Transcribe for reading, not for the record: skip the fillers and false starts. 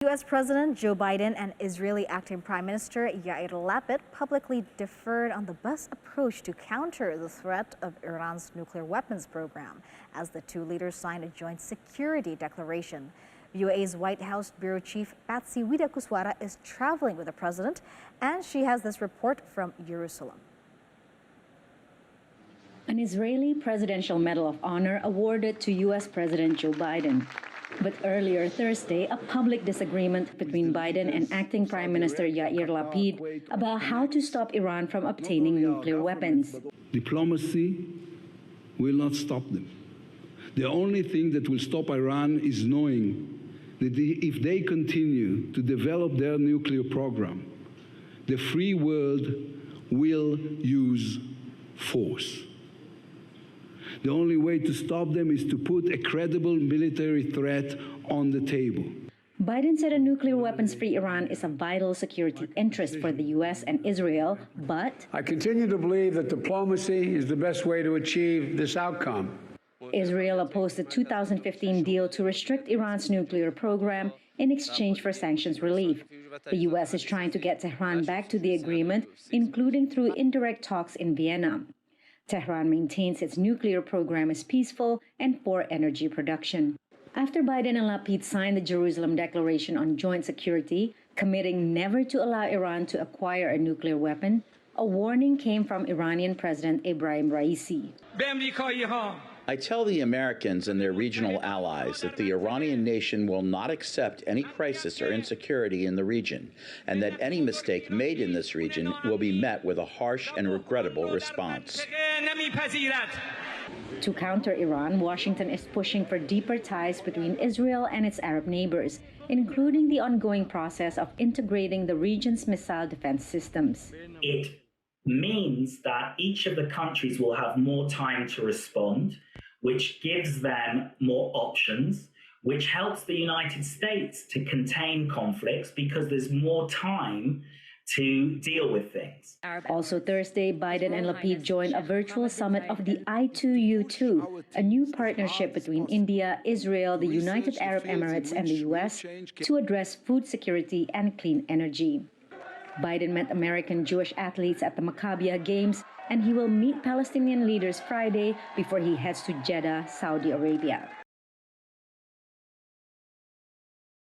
U.S. President Joe Biden and Israeli acting Prime Minister Yair Lapid publicly differed on the best approach to counter the threat of Iran's nuclear weapons program as the two leaders signed a joint security declaration. VOA's White House Bureau Chief Patsy Widakuswara is traveling with the president, and she has this report from Jerusalem. An Israeli Presidential Medal of Honor awarded to U.S. President Joe Biden. But earlier Thursday, a public disagreement between Biden and acting Prime Minister Yair Lapid about how to stop Iran from obtaining nuclear weapons. Diplomacy will not stop them. The only thing that will stop Iran is knowing that if they continue to develop their nuclear program, the free world will use force. The only way to stop them is to put a credible military threat on the table. Biden said a nuclear weapons-free Iran is a vital security interest for the U.S. and Israel, but I continue to believe that diplomacy is the best way to achieve this outcome. Israel opposed the 2015 deal to restrict Iran's nuclear program in exchange for sanctions relief. The U.S. is trying to get Tehran back to the agreement, including through indirect talks in Vienna. Tehran maintains its nuclear program is peaceful and for energy production. After Biden and Lapid signed the Jerusalem Declaration on Joint Security, committing never to allow Iran to acquire a nuclear weapon, a warning came from Iranian President Ebrahim Raisi. I tell the Americans and their regional allies that the Iranian nation will not accept any crisis or insecurity in the region, and that any mistake made in this region will be met with a harsh and regrettable response. To counter Iran, Washington is pushing for deeper ties between Israel and its Arab neighbors, including the ongoing process of integrating the region's missile defense systems. It means that each of the countries will have more time to respond, which gives them more options, which helps the United States to contain conflicts because there's more time to deal with things. Also Thursday, Biden and Lapid joined a virtual summit of the I2U2, a new partnership between India, Israel, the United Arab Emirates, and the U.S. to address food security and clean energy. Biden met American Jewish athletes at the Maccabiah Games, and he will meet Palestinian leaders Friday before he heads to Jeddah, Saudi Arabia.